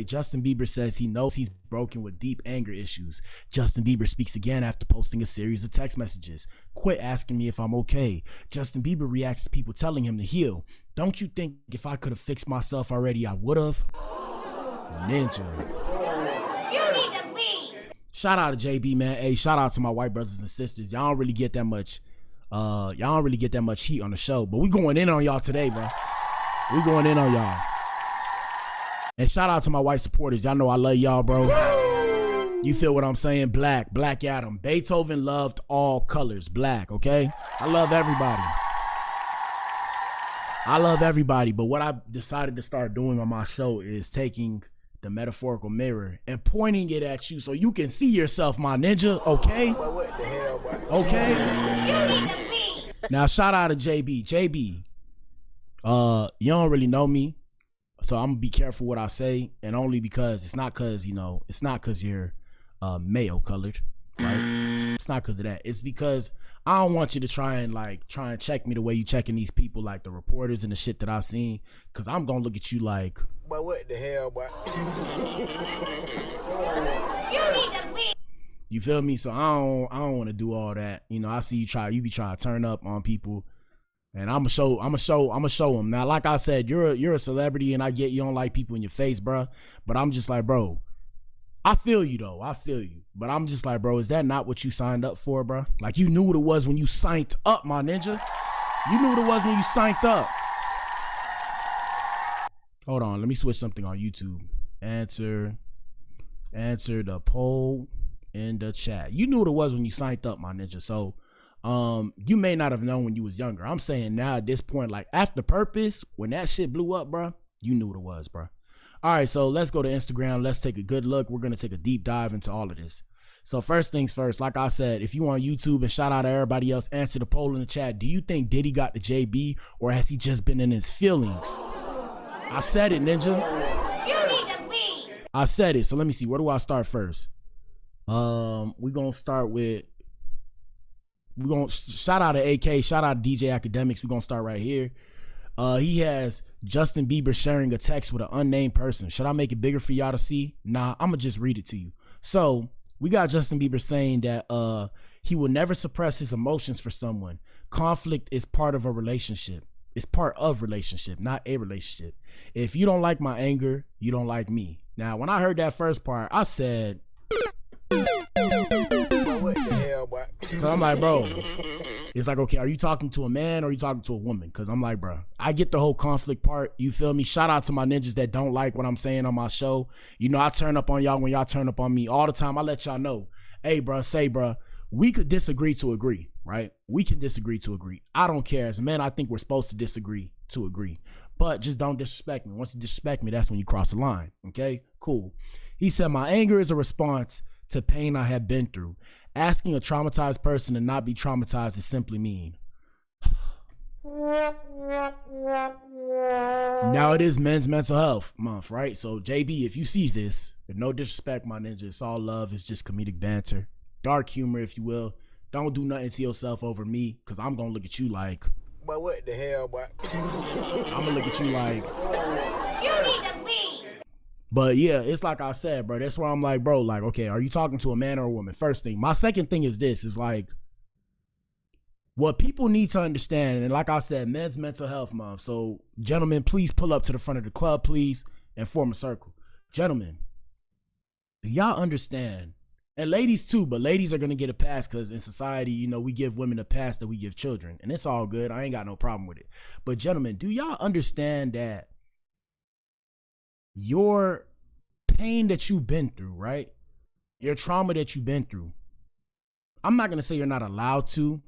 Justin Bieber says he knows he's broken with deep anger issues. Justin Bieber speaks again after posting a series of text messages. Quit asking me if I'm okay. Justin Bieber reacts to people telling him to heal. Don't you think if I could have fixed myself already, I would have? Ninja. You need to leave. Shout out to JB, man. Hey, shout out to my white brothers and sisters. Y'all don't really get that much heat on the show, but we going in on y'all today, bro. We going in on y'all. And shout out to my white supporters. Y'all know I love y'all, bro. You feel what I'm saying? Black Adam. Beethoven loved all colors. Black, okay? I love everybody. But what I decided to start doing on my show is taking the metaphorical mirror and pointing it at you so you can see yourself, my ninja, okay? What the hell, boy? Okay? Now, shout out to JB. JB, you don't really know me. So I'm gonna be careful what I say, and only because it's not cause you're male colored, right? It's not cause of that. It's because I don't want you to try and check me the way you checking these people, like the reporters and the shit that I've seen, cause I'm gonna look at you like, but what the hell, boy? You need to leave. You feel me? So I don't want to do all that. You know, I see you be trying to turn up on people. And I'm gonna show them. Now, like I said, you're a celebrity, and I get you don't like people in your face, bro. But I'm just like, bro, I feel you though. I feel you. But I'm just like, bro, is that not what you signed up for, bro? Like, you knew what it was when you signed up, my ninja. You knew what it was when you signed up. Hold on, let me switch something on YouTube. Answer the poll in the chat. You knew what it was when you signed up, my ninja. So you may not have known when you was younger. I'm saying now at this point, like after Purpose, when that shit blew up, bro, you knew what it was, bro. All right, so let's go to Instagram. Let's take a good look. We're gonna take a deep dive into all of this. So first things first, like I said, if you on YouTube, and shout out to everybody else, answer the poll in the chat. Do you think Diddy got the JB, or has he just been in his feelings? I said it, ninja. You need to leave. I said it. So let me see. Where do I start first? We're gonna start with. We're going to shout out to AK, shout out to DJ Academics. We're going to start right here. He has Justin Bieber sharing a text with an unnamed person. Should I make it bigger for y'all to see? Nah, I'm going to just read it to you. So we got Justin Bieber saying that he will never suppress his emotions for someone. Conflict is part of a relationship. It's part of relationship, not a relationship. If you don't like my anger, you don't like me. Now, when I heard that first part, I said, What the hell, boy? Cause I'm like, bro, it's like, okay, are you talking to a man or are you talking to a woman? Cause I'm like, bro, I get the whole conflict part. You feel me? Shout out to my ninjas that don't like what I'm saying on my show. You know, I turn up on y'all when y'all turn up on me all the time. I let y'all know, hey, bro, we could disagree to agree, right? We can disagree to agree. I don't care. As a man, I think we're supposed to disagree to agree, but just don't disrespect me. Once you disrespect me, that's when you cross the line. Okay, cool. He said, my anger is a response to pain I have been through. Asking a traumatized person to not be traumatized is simply mean. Now it is Men's Mental Health Month, right? So JB, if you see this, with no disrespect, my ninja, it's all love. It's just comedic banter, dark humor, if you will. Don't do nothing to yourself over me, because I'm going to look at you like, But what the hell, boy? I'm going to look at you like, You need to leave. but yeah, it's like I said, bro, that's where I'm like, bro, like, okay, are you talking to a man or a woman? First thing. My second thing is this, is like, what people need to understand, and like I said, Men's Mental Health Month. So gentlemen, please pull up to the front of the club, please, and form a circle. Gentlemen, do y'all understand? And ladies too, but ladies are going to get a pass because in society, you know, we give women a pass that we give children, and it's all good. I ain't got no problem with it. But gentlemen, do y'all understand that your pain that you've been through, right? Your trauma that you've been through. I'm not going to say you're not allowed to,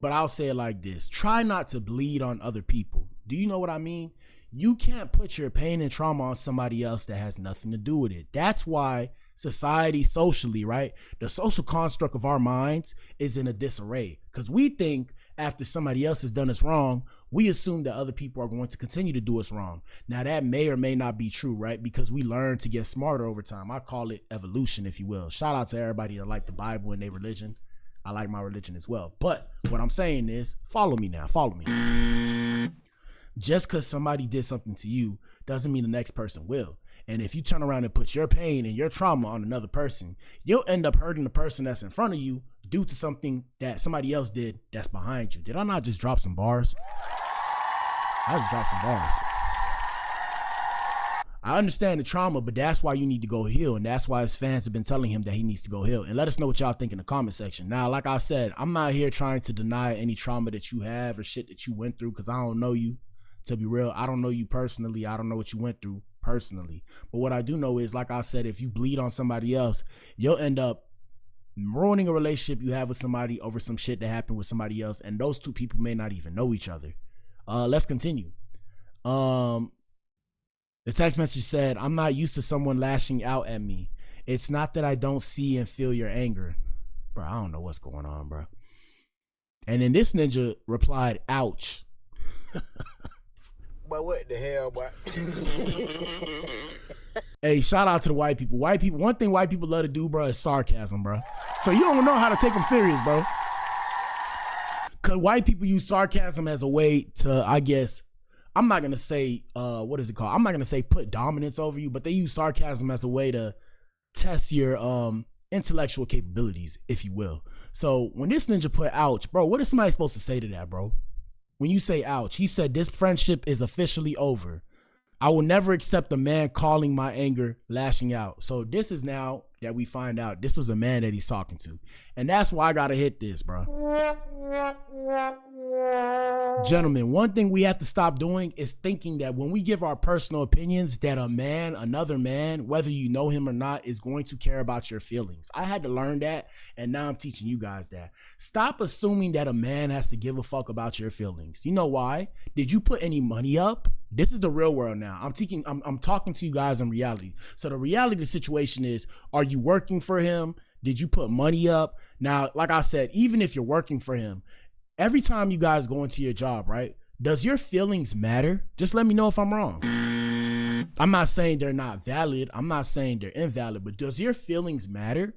but I'll say it like this. Try not to bleed on other people. Do you know what I mean? You can't put your pain and trauma on somebody else that has nothing to do with it. That's why society, socially, right? The social construct of our minds is in a disarray, because we think after somebody else has done us wrong, we assume that other people are going to continue to do us wrong. Now that may or may not be true, right? Because we learn to get smarter over time. I call it evolution, if you will. Shout out to everybody that like the Bible and their religion. I like my religion as well. But what I'm saying is, follow me now, follow me. Just because somebody did something to you doesn't mean the next person will. And if you turn around and put your pain and your trauma on another person, you'll end up hurting the person that's in front of you due to something that somebody else did that's behind you. Did I not just drop some bars? I just dropped some bars. I understand the trauma, but that's why you need to go heal. And that's why his fans have been telling him that he needs to go heal. And let us know what y'all think in the comment section. Now, like I said, I'm not here trying to deny any trauma that you have or shit that you went through, because I don't know you. To be real, I don't know you personally. I don't know what you went through personally. But what I do know is, like I said, if you bleed on somebody else, you'll end up ruining a relationship you have with somebody over some shit that happened with somebody else. And those two people may not even know each other. Let's continue. The text message said, I'm not used to someone lashing out at me. It's not that I don't see and feel your anger. Bro, I don't know what's going on, bro. And then this ninja replied, ouch. But what the hell, boy? Hey, shout out to the white people. White people, one thing white people love to do, bro, is sarcasm, bro. So you don't know how to take them serious, bro. Because white people use sarcasm as a way to, I guess, I'm not going to say, what is it called? I'm not going to say put dominance over you, but they use sarcasm as a way to test your intellectual capabilities, if you will. So when this ninja put ouch, bro, what is somebody supposed to say to that, bro? When you say ouch, he said, this friendship is officially over. I will never accept a man calling my anger lashing out. So this is now that we find out this was a man that he's talking to. And that's why I got to hit this, bro. Gentlemen, one thing we have to stop doing is thinking that when we give our personal opinions that a man, another man, whether you know him or not, is going to care about your feelings. I had to learn that, and now I'm teaching you guys that. Stop assuming that a man has to give a fuck about your feelings. You know why? Did you put any money up? This is the real world now. I'm talking to you guys in reality. So the reality of the situation is, are you working for him? Did you put money up? Now, like I said, even if you're working for him, every time you guys go into your job, right? Does your feelings matter? Just let me know if I'm wrong. I'm not saying they're not valid. I'm not saying they're invalid, but does your feelings matter?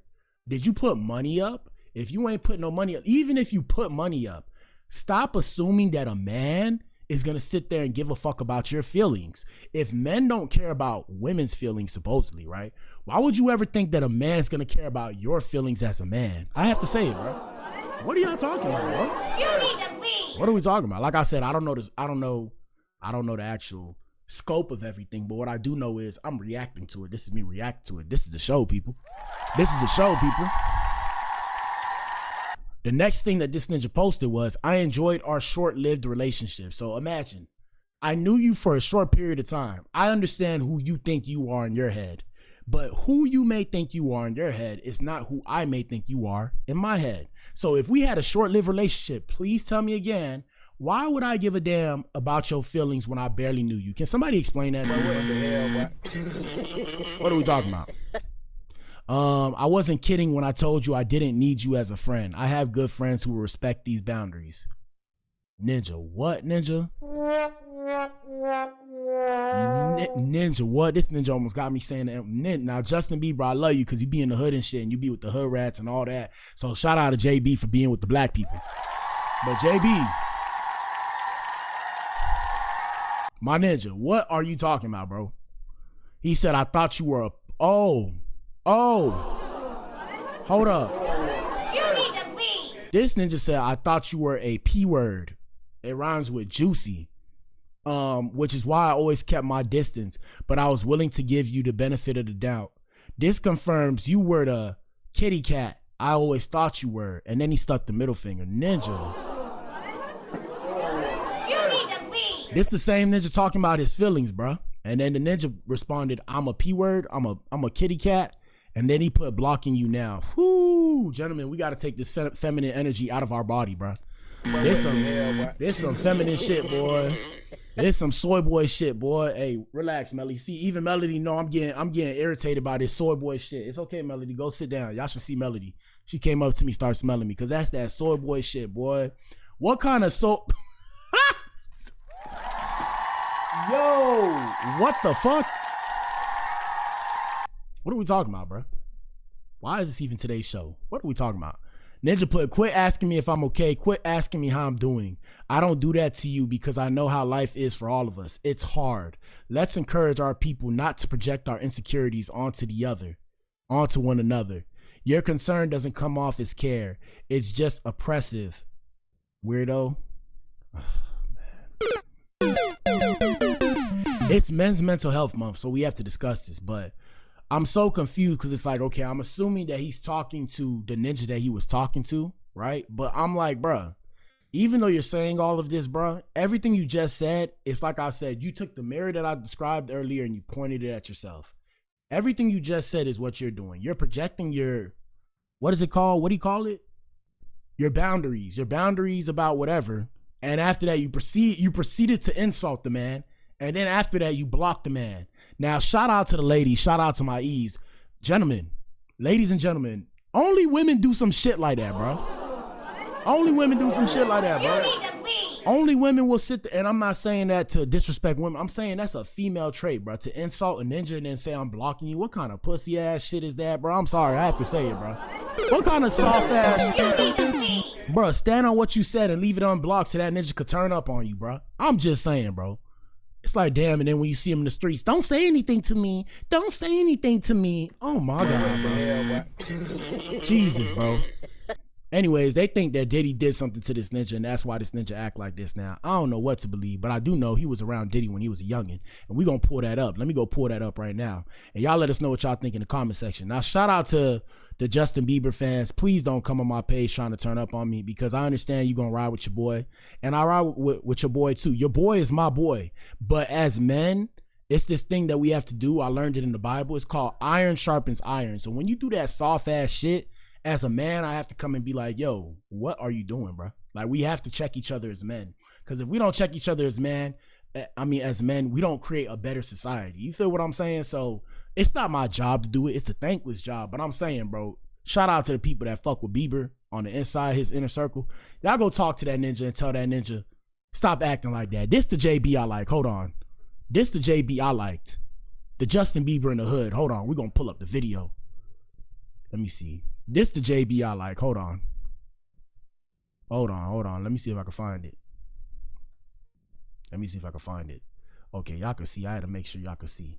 Did you put money up? If you ain't put no money up, even if you put money up, stop assuming that a man is going to sit there and give a fuck about your feelings. If men don't care about women's feelings, supposedly, right? Why would you ever think that a man's going to care about your feelings as a man? I have to say it, bro. What are y'all talking about, bro? You need to leave. What are we talking about? Like I said, I don't know this. I don't know the actual scope of everything, but what I do know is I'm reacting to it. This is me reacting to it. This is the show, people. This is the show, people. The next thing that this ninja posted was, I enjoyed our short-lived relationship. So imagine, I knew you for a short period of time. I understand who you think you are in your head, but who you may think you are in your head is not who I may think you are in my head. So if we had a short-lived relationship, please tell me again, why would I give a damn about your feelings when I barely knew you? Can somebody explain that to me? What the hell, boy? What are we talking about? I wasn't kidding when I told you I didn't need you as a friend. I have good friends who will respect these boundaries. Ninja, what, ninja? Ninja, what? This ninja almost got me saying that. Now, Justin Bieber, I love you because you be in the hood and shit, and you be with the hood rats and all that. So shout out to JB for being with the black people. But JB, my ninja, what are you talking about, bro? He said, I thought you were a... Hold up. You need to leave. This ninja said, I thought you were a P word. It rhymes with juicy. Which is why I always kept my distance, but I was willing to give you the benefit of the doubt. This confirms you were the kitty cat I always thought you were. And then he stuck the middle finger. Ninja. You need to leave. This the same ninja talking about his feelings, bruh. And then the ninja responded, I'm a P word, I'm a kitty cat. And then he put blocking you now. Whoo, gentlemen, we got to take this feminine energy out of our body, bro. This some feminine shit, boy. This some soy boy shit, boy. Hey, relax, Melody. See, even Melody know I'm getting irritated by this soy boy shit. It's okay, Melody. Go sit down. Y'all should see Melody. She came up to me, started smelling me, because that's that soy boy shit, boy. What kind of soap? Yo, what the fuck? What are we talking about, bro? Why is this even today's show? What are we talking about? Ninja put, quit asking me if I'm okay. Quit asking me how I'm doing. I don't do that to you because I know how life is for all of us. It's hard. Let's encourage our people not to project our insecurities onto one another. Your concern doesn't come off as care. It's just oppressive. Weirdo. It's Men's Mental Health Month, so we have to discuss this, but I'm so confused because it's like, okay, I'm assuming that he's talking to the ninja that he was talking to, right? But I'm like, bruh, even though you're saying all of this, bruh, everything you just said, it's like I said, you took the mirror that I described earlier and you pointed it at yourself. Everything you just said is what you're doing. You're projecting your, what is it called? What do you call it? Your boundaries about whatever. And after that, you proceeded to insult the man. And then after that, you blocked the man. Now, shout out to the ladies. Shout out to my E's. Gentlemen, ladies and gentlemen, only women do some shit like that, bro. Only women do some shit like that, bro. Only women will sit there, and I'm not saying that to disrespect women. I'm saying that's a female trait, bro. To insult a ninja and then say I'm blocking you. What kind of pussy ass shit is that, bro? I'm sorry, I have to say it, bro. What kind of soft ass, bro? Stand on what you said and leave it unblocked so that ninja could turn up on you, bro. I'm just saying, bro. It's like, damn, and then when you see him in the streets, don't say anything to me. Don't say anything to me. Oh my God, bro. Jesus, bro. Anyways, they think that Diddy did something to this ninja, and that's why this ninja act like this now. I don't know what to believe, but I do know he was around Diddy when he was a youngin', and we gonna pull that up. Let me go pull that up right now, and y'all let us know what y'all think in the comment section. Now, shout out to the Justin Bieber fans. Please don't come on my page trying to turn up on me, because I understand you gonna ride with your boy, and I ride with your boy too. Your boy is my boy, but as men, it's this thing that we have to do. I learned it in the Bible. It's called iron sharpens iron. So when you do that soft ass shit, as a man, I have to come and be like, yo, what are you doing, bro? Like, we have to check each other as men. Because if we don't check each other as men, we don't create a better society. You feel what I'm saying? So it's not my job to do it. It's a thankless job. But I'm saying, bro, shout out to the people that fuck with Bieber on the inside, his inner circle. Y'all go talk to that ninja and tell that ninja, stop acting like that. This the JB I like. Hold on. This the JB I liked. The Justin Bieber in the hood. Hold on. We're going to pull up the video. Let me see. This the JB I like. Hold on. Let me see if I can find it. Okay, y'all can see. I had to make sure y'all can see.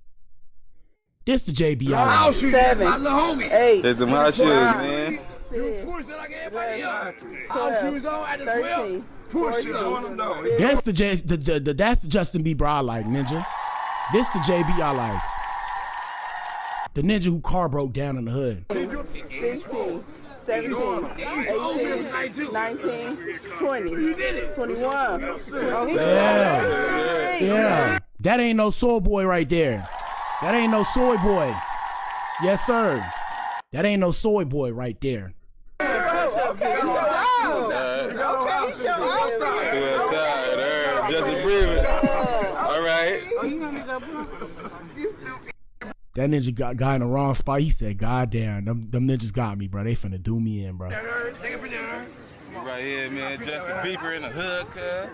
This the JB I like. 7, 8. That's the my shoes, man. You push it like everybody else. Our shoes on at the 12. Push it on them though. That's the Justin Bieber I like, ninja. This the JB I like. The ninja who car broke down in the hood. 16, 17, 18, 19, 20, 21. Yeah. That ain't no soy boy right there. That ain't no soy boy. Yes, sir. That ain't no soy boy right there. Justin Bieber. All right. That ninja got guy in the wrong spot. He said, God damn, them ninjas got me, bro. They finna do me in, bro. Right here, man. Justin Bieber in the hood, cuz.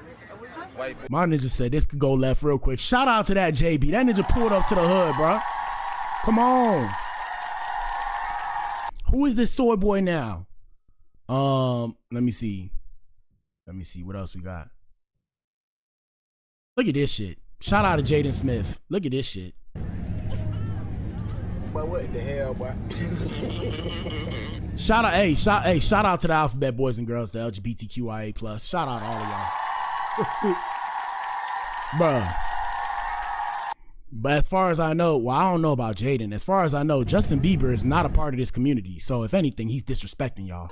My ninja said this could go left real quick. Shout out to that JB. That ninja pulled up to the hood, bro. Come on. Who is this soy boy now? Let me see. What else we got? Look at this shit. Shout out to Jaden Smith. Look at this shit. But what the hell, boy? Shout out to the alphabet boys and girls, the LGBTQIA+. Shout out to all of y'all. Bruh. But as far as I know, well, I don't know about Jaden. As far as I know, Justin Bieber is not a part of this community. So if anything, he's disrespecting y'all.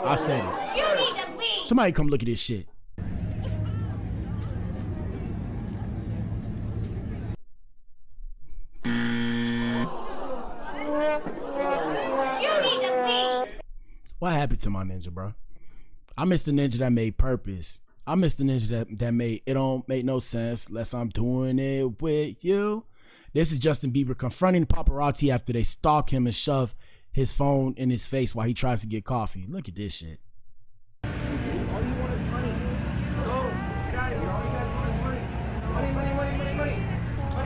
I said it. You need to leave. Somebody come look at this shit. What happened to my ninja, bro? I miss the ninja that made purpose. I miss the ninja that made it don't make no sense unless I'm doing it with you. This is Justin Bieber confronting paparazzi after they stalk him and shove his phone in his face while he tries to get coffee. Look at this shit. All you want is money. Go. Get out of here. All you guys want is money.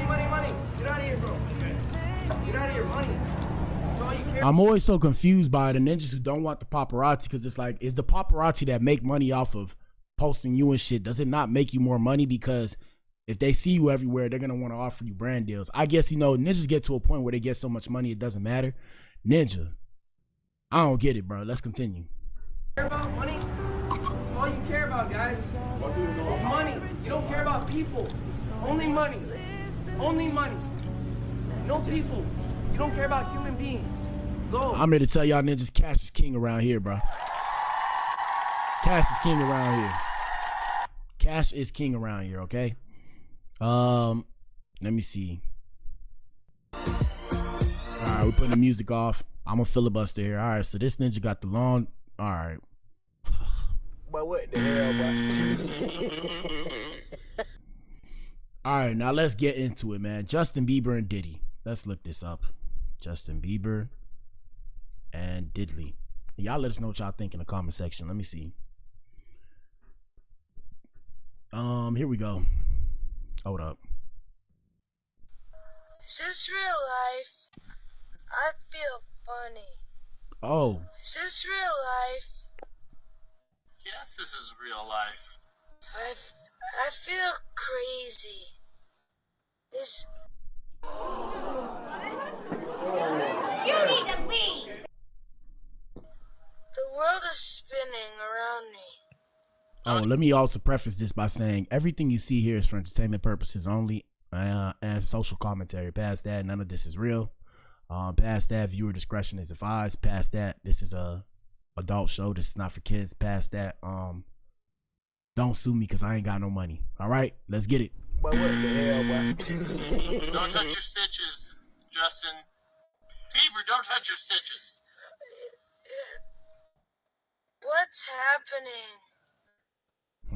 Money. Money. Get out of here, bro. Get out of here. Money. That's all you care I'm always so confused by the ninjas who don't want the paparazzi, because it's like, is the paparazzi that make money off of posting you and shit, does it not make you more money? Because if they see you everywhere, they're gonna want to offer you brand deals. I guess, you know, ninjas get to a point where they get so much money it doesn't matter. Ninja, I don't get it, bro. Let's continue. Care about money? All you care about, guys, is money. You don't care about people. Only money. Only money. No people. You don't care about human beings. Go. I'm here to tell y'all ninjas, cash is king around here, bro. Cash is king around here. Cash is king around here, okay? Let me see. All right, we're putting the music off. I'm a filibuster here. All right, so this ninja got the long. All right. But what the hell, boy? All right, now let's get into it, man. Justin Bieber and Diddy. Let's look this up. Justin Bieber and Diddley. Y'all let us know what y'all think in the comment section. Let me see. Here we go. Hold up. Is this real life? I feel funny. Oh. Is this real life? Yes, this is real life. I feel crazy. Is You need to leave. the world is spinning around me? Oh, let me also preface this by saying everything you see here is for entertainment purposes only, and social commentary. Past that, none of this is real. Past that, viewer discretion is advised. Past that, this is a adult show. This is not for kids. Past that, don't sue me because I ain't got no money. All right, let's get it. But what the hell, boy? Don't touch your stitches, Justin. Bieber, don't touch your stitches. What's happening?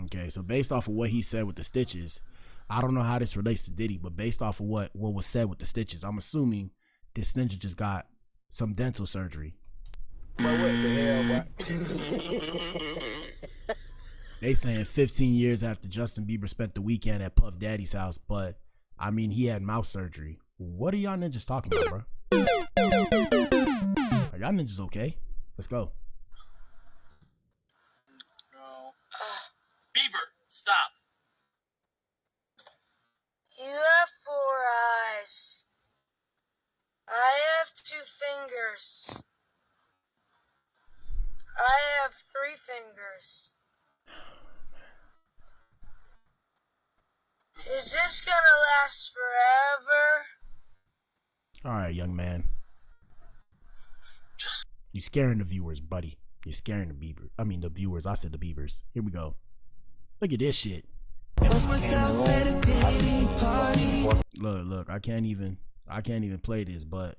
Okay, so based off of what he said with the stitches, I don't know how this relates to Diddy, but based off of what was said with the stitches, I'm assuming this ninja just got some dental surgery. But what the hell, boy? They saying 15 years after Justin Bieber spent the weekend at Puff Daddy's house, but I mean, he had mouth surgery. What are y'all ninjas talking about, bro? Are y'all ninjas okay? Let's go. No. Bieber, stop. You have 4 eyes. I have 2 fingers. I have 3 fingers. Is this gonna last forever? All right, young man. You scaring the viewers, buddy. You're scaring the Bieber. I mean, the viewers. I said the Biebers. Here we go. Look at this shit. Look. I can't even play this, but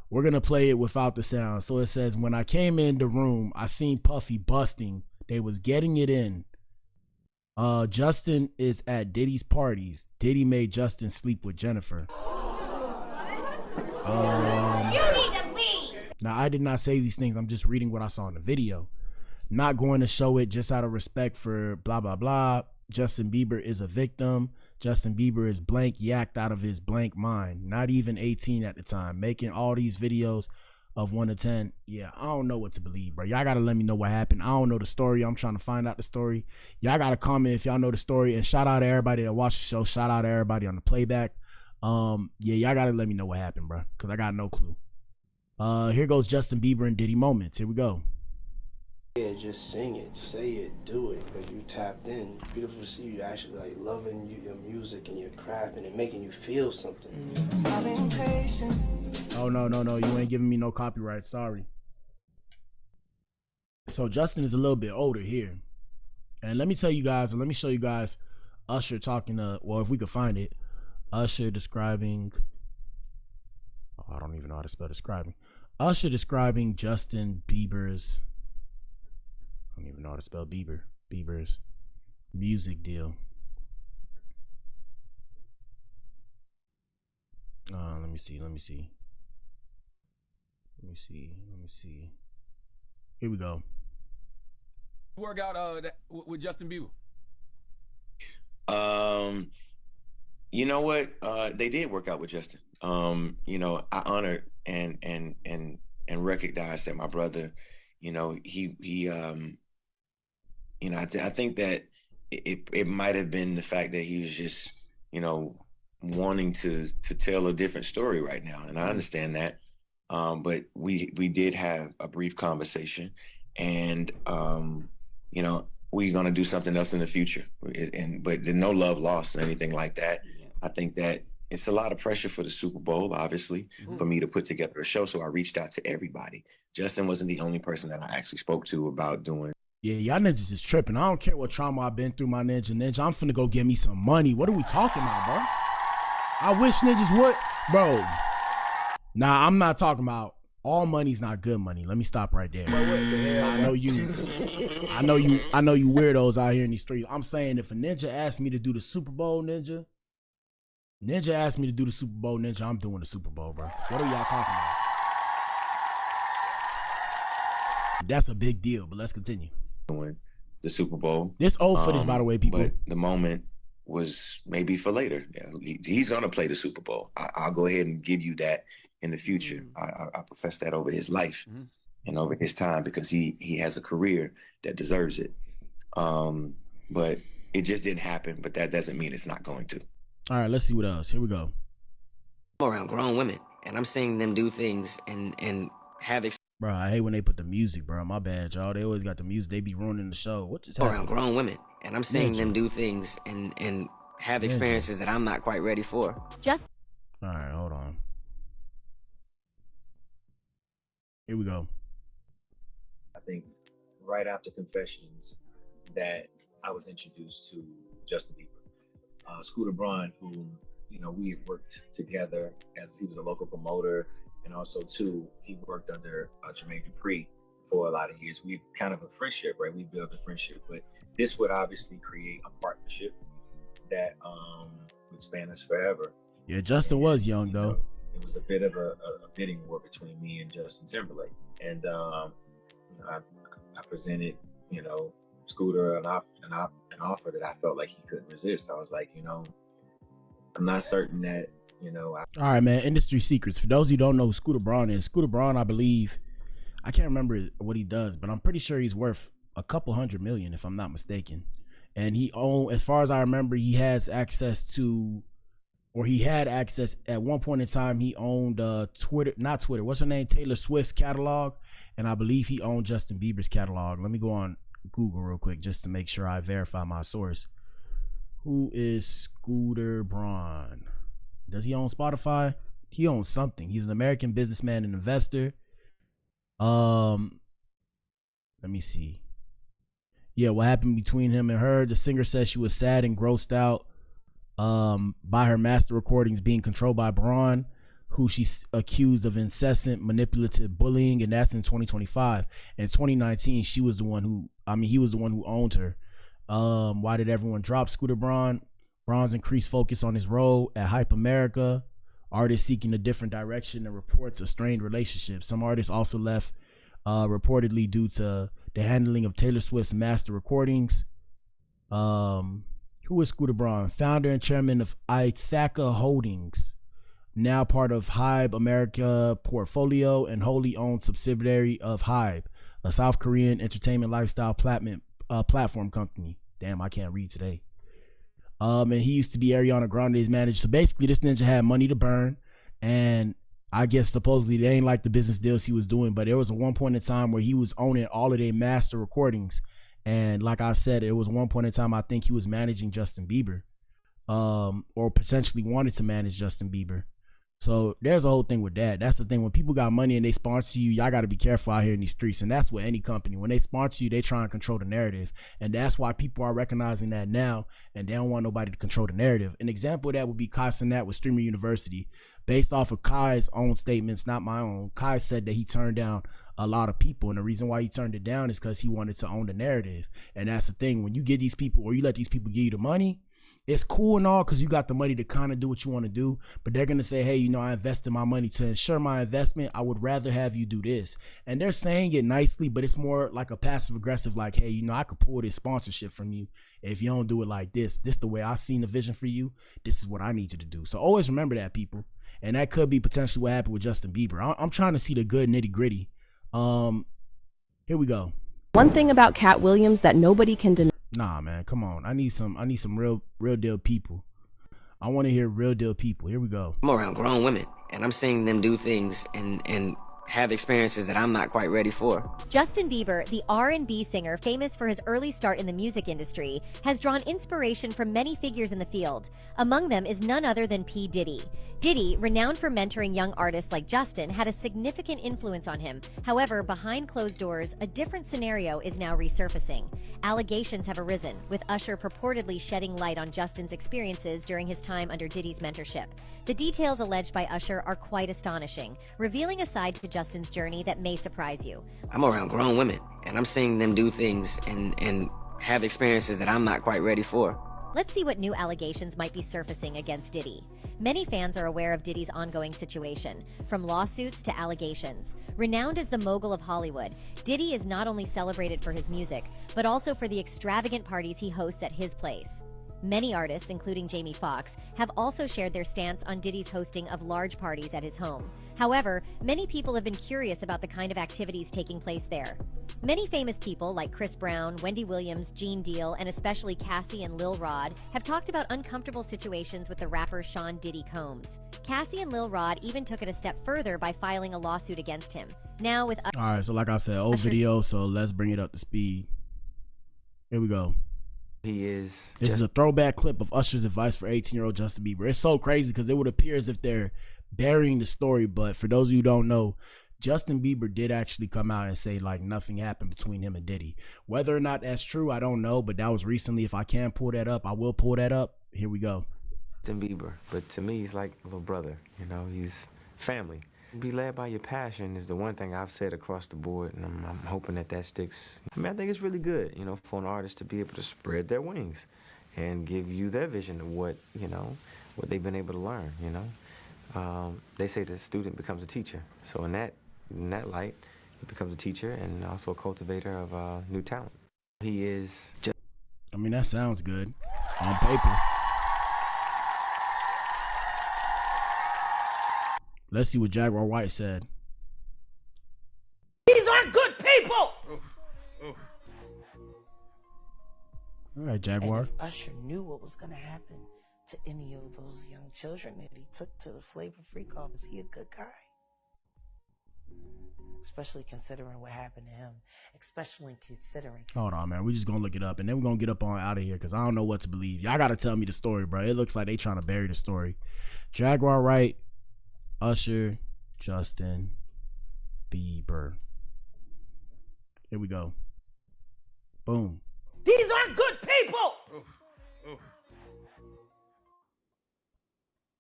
we're gonna play it without the sound. So it says, when I came in the room, I seen Puffy busting. They was getting it in. Justin is at Diddy's parties. Diddy made Justin sleep with Jennifer. You need to leave. Now, I did not say these things. I'm just reading what I saw in the video. Not going to show it just out of respect for blah, blah, blah. Justin Bieber is a victim. Justin Bieber is blank yacked out of his blank mind. Not even 18 at the time. Making all these videos of 1 to 10. Yeah, I don't know what to believe, bro. Y'all gotta let me know what happened. I don't know the story. I'm trying to find out the story. Y'all gotta comment if y'all know the story. And shout out to everybody that watched the show. Shout out to everybody on the playback. Yeah, y'all gotta let me know what happened, bro, because I got no clue. Here goes Justin Bieber and Diddy moments. Here we go. Yeah, just sing it, say it, do it, because you tapped in. It's beautiful to see you actually like loving your music and your craft and it making you feel something. Oh, no, you ain't giving me no copyright, sorry. So Justin is a little bit older here. And let me tell you guys, or let me show you guys Usher talking to, well, if we could find it, Usher describing, oh, I don't even know how to spell describing. Usher describing Justin Bieber's, I don't even know how to spell Bieber's music deal. Let me see. Here we go. Work out with Justin Bieber. You know what? They did work out with Justin. You know, I honored and and recognized that my brother, you know, I think that it might have been the fact that he was just, you know, wanting to tell a different story right now, and I understand that. But we did have a brief conversation, and you know, we're gonna do something else in the future. But there's no love lost or anything like that. I think that it's a lot of pressure for the Super Bowl, obviously, for me to put together a show. So I reached out to everybody. Justin wasn't the only person that I actually spoke to about doing. Yeah, y'all niggas is tripping. I don't care what trauma I've been through, my ninja. I'm finna go get me some money. What are we talking about, bro? I wish ninjas would. Bro, nah, I'm not talking about all money's not good money. Let me stop right there. What the hell? I know you weirdos out here in these streets. I'm saying if a ninja asked me to do the Super Bowl, ninja asked me to do the Super Bowl, ninja, I'm doing the Super Bowl, bro. What are y'all talking about? That's a big deal, but let's continue. Doing the Super Bowl. This old footage, by the way, people. But the moment was maybe for later. Yeah, he's gonna play the Super Bowl. I'll go ahead and give you that in the future. I profess that over his life and over his time, because he has a career that deserves it. But it just didn't happen. But that doesn't mean it's not going to. All right, let's see what else. Here we go. Around grown women, and I'm seeing them do things and have. Bro, I hate when they put the music, bro. My bad, y'all. They always got the music. They be ruining the show. What just happened? Around grown women, and I'm seeing them do things and have experiences that I'm not quite ready for. All right, hold on. Here we go. I think right after Confessions that I was introduced to Justin Bieber. Scooter Braun, who, you know, we had worked together as he was a local promoter, and also too, he worked under Jermaine Dupri for a lot of years. We kind of a friendship, right? We built a friendship, but this would obviously create a partnership that would span us forever. Yeah, Justin was young though. Know, it was a bit of a bidding war between me and Justin Timberlake, and I presented, you know, Scooter an offer that I felt like he couldn't resist. I was like, you know, I'm not certain that, you know. All right, man. Industry secrets. For those who don't know who Scooter Braun is, Scooter Braun, I believe, I can't remember what he does, but I'm pretty sure he's worth a couple $100 million, if I'm not mistaken. And he owned, as far as I remember, he has access to, or he had access at one point in time. He owned not Twitter. What's her name? Taylor Swift's catalog, and I believe he owned Justin Bieber's catalog. Let me go on Google real quick just to make sure I verify my source. Who is Scooter Braun? Does he own Spotify? He owns something. He's an American businessman and investor. Let me see. Yeah, what happened between him and her? The singer says she was sad and grossed out by her master recordings being controlled by Braun, who she's accused of incessant manipulative bullying, and that's in 2025. In 2019, he was the one who owned her. Why did everyone drop Scooter Braun? Braun's increased focus on his role at Hype America, artists seeking a different direction, and reports a strained relationship. Some artists also left reportedly due to the handling of Taylor Swift's master recordings. Who is Scooter Braun? Founder and chairman of Ithaca Holdings, now part of Hybe America portfolio and wholly owned subsidiary of Hybe, a South Korean entertainment lifestyle platform company. Damn, I can't read today. And he used to be Ariana Grande's manager. So basically, this ninja had money to burn, and I guess supposedly they ain't like the business deals he was doing, but there was a one point in time where he was owning all of their master recordings. And like I said, it was one point in time I think he was managing Justin Bieber, or potentially wanted to manage Justin Bieber. So there's a whole thing with that. That's the thing. When people got money and they sponsor you, y'all got to be careful out here in these streets. And that's with any company. When they sponsor you, they try and control the narrative. And that's why people are recognizing that now, and they don't want nobody to control the narrative. An example of that would be Kai Cenat with Streamer University. Based off of Kai's own statements, not my own, Kai said that he turned down a lot of people. And the reason why he turned it down is because he wanted to own the narrative. And that's the thing. When you get these people, or you let these people give you the money, it's cool and all because you got the money to kind of do what you want to do, but they're going to say, hey, you know, I invested my money to ensure my investment. I would rather have you do this. And they're saying it nicely, but it's more like a passive aggressive, like, hey, you know, I could pull this sponsorship from you if you don't do it like this. This the way I seen the vision for you. This is what I need you to do. So always remember that, people. And that could be potentially what happened with Justin Bieber. I'm trying to see the good nitty gritty. Here we go. One thing about Cat Williams that nobody can deny. Nah, man, come on. I need some real deal people. I want to hear real deal people. Here we go. I'm around grown women, and I'm seeing them do things and have experiences that I'm not quite ready for. Justin Bieber, the R&B singer famous for his early start in the music industry, has drawn inspiration from many figures in the field. Among them is none other than P. Diddy. Diddy, renowned for mentoring young artists like Justin, had a significant influence on him. However, behind closed doors, a different scenario is now resurfacing. Allegations have arisen, with Usher purportedly shedding light on Justin's experiences during his time under Diddy's mentorship. The details alleged by Usher are quite astonishing, revealing a side to Justin's journey that may surprise you. I'm around grown women, and I'm seeing them do things and have experiences that I'm not quite ready for. Let's see what new allegations might be surfacing against Diddy. Many fans are aware of Diddy's ongoing situation, from lawsuits to allegations. Renowned as the mogul of Hollywood, Diddy is not only celebrated for his music, but also for the extravagant parties he hosts at his place. Many artists, including Jamie Foxx, have also shared their stance on Diddy's hosting of large parties at his home. However, many people have been curious about the kind of activities taking place there. Many famous people like Chris Brown, Wendy Williams, Gene Deal, and especially Cassie and Lil Rod have talked about uncomfortable situations with the rapper Sean Diddy Combs. Cassie and Lil Rod even took it a step further by filing a lawsuit against him. Now with Alright, so like I said, old video, so let's bring it up to speed. Here we go. This is a throwback clip of Usher's advice for 18-year-old Justin Bieber. It's so crazy because it would appear as if they're burying the story, but for those of you who don't know, Justin Bieber did actually come out and say like nothing happened between him and Diddy. Whether or not that's true, I don't know, but that was recently. If I can pull that up, I will pull that up. Here we go. Justin Bieber, but to me, he's like a little brother. You know, he's family. Be led by your passion is the one thing I've said across the board, and I'm hoping that sticks. I mean, I think it's really good, you know, for an artist to be able to spread their wings and give you their vision of what, you know, what they've been able to learn, you know. They say the student becomes a teacher. So in that light, he becomes a teacher and also a cultivator of new talent. He is just... I mean, that sounds good on paper. Let's see what Jaguar White said. These aren't good people! All right, Jaguar. And if Usher knew what was going to happen to any of those young children that he took to the Flavor Freak off, is he a good guy? Especially considering what happened to him. Especially considering... Hold on, man. We're just going to look it up, and then we're going to get up on out of here because I don't know what to believe. Y'all got to tell me the story, bro. It looks like they trying to bury the story. Jaguar Wright, Usher, Justin Bieber. Here we go. Boom. These aren't good people!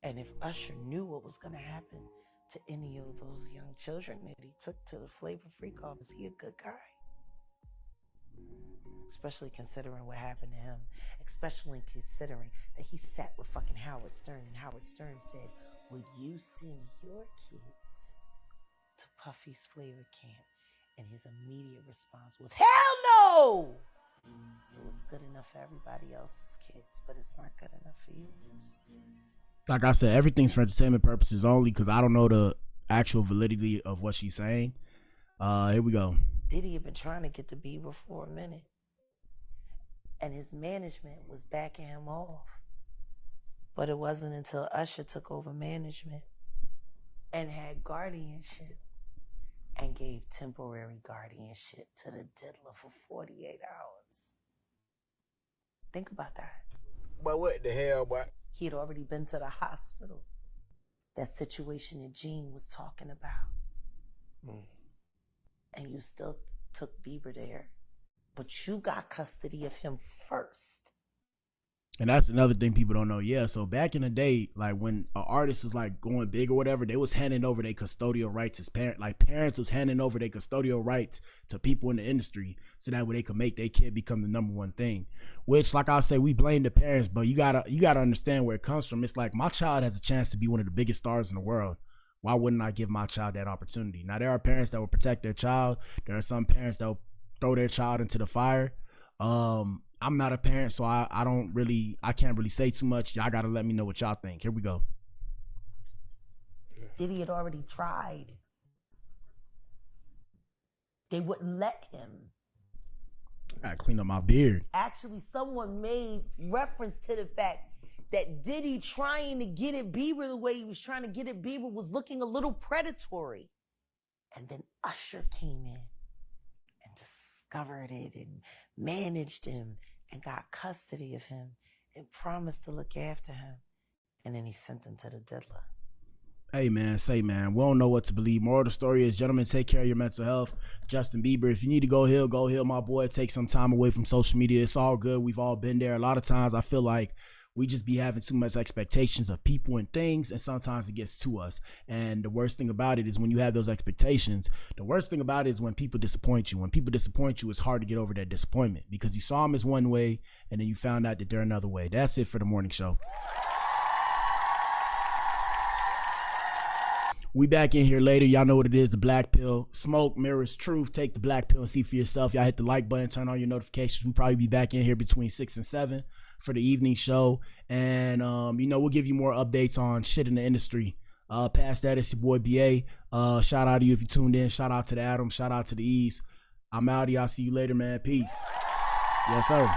And if Usher knew what was going to happen to any of those young children that he took to the Flavor Freak off, is he a good guy? Especially considering what happened to him. Especially considering that he sat with fucking Howard Stern, and Howard Stern said, would you send your kids to Puffy's Flavor Camp? And his immediate response was, hell no! So it's good enough for everybody else's kids, but it's not good enough for yours. Like I said, everything's for entertainment purposes only because I don't know the actual validity of what she's saying. Here we go. Diddy had been trying to get to Bieber for a minute, and his management was backing him off. But it wasn't until Usher took over management and had guardianship and gave temporary guardianship to the diddler for 48 hours. Think about that. But what the hell, boy? He had already been to the hospital. That situation that Gene was talking about. And you still took Bieber there. But you got custody of him first. And that's another thing people don't know. Yeah, so back in the day, like when an artist was like going big or whatever, they was handing over their custodial rights as parents was handing over their custodial rights to people in the industry so that way they could make their kid become the number one thing. Which, like I say, we blame the parents, but you gotta understand where it comes from. It's like my child has a chance to be one of the biggest stars in the world. Why wouldn't I give my child that opportunity? Now there are parents that will protect their child. There are some parents that will throw their child into the fire. I'm not a parent, so I can't really say too much. Y'all gotta let me know what y'all think. Here we go. Diddy had already tried. They wouldn't let him. I gotta clean up my beard. Actually, someone made reference to the fact that Diddy trying to get at Bieber the way he was trying to get at Bieber was looking a little predatory. And then Usher came in and discovered it and managed him and got custody of him and promised to look after him. And then he sent him to the diddler. Hey man, say man, we don't know what to believe. Moral of the story is, gentlemen, take care of your mental health. Justin Bieber, if you need to go heal, my boy. Take some time away from social media. It's all good. We've all been there. A lot of times I feel like we just be having too much expectations of people and things, and sometimes it gets to us. And the worst thing about it is when you have those expectations, the worst thing about it is when people disappoint you. When people disappoint you, it's hard to get over that disappointment because you saw them as one way and then you found out that they're another way. That's it for the morning show. We back in here later. Y'all know what it is, the Blac Pill. Smoke, mirrors, truth. Take the Blac Pill and see for yourself. Y'all hit the like button, turn on your notifications. We'll probably be back in here between 6 and 7 for the evening show. And, we'll give you more updates on shit in the industry. Past that, it's your boy BA. Shout out to you if you tuned in. Shout out to the Adam. Shout out to the Ease. I'm out. Y'all see you later, man. Peace. Yes, sir.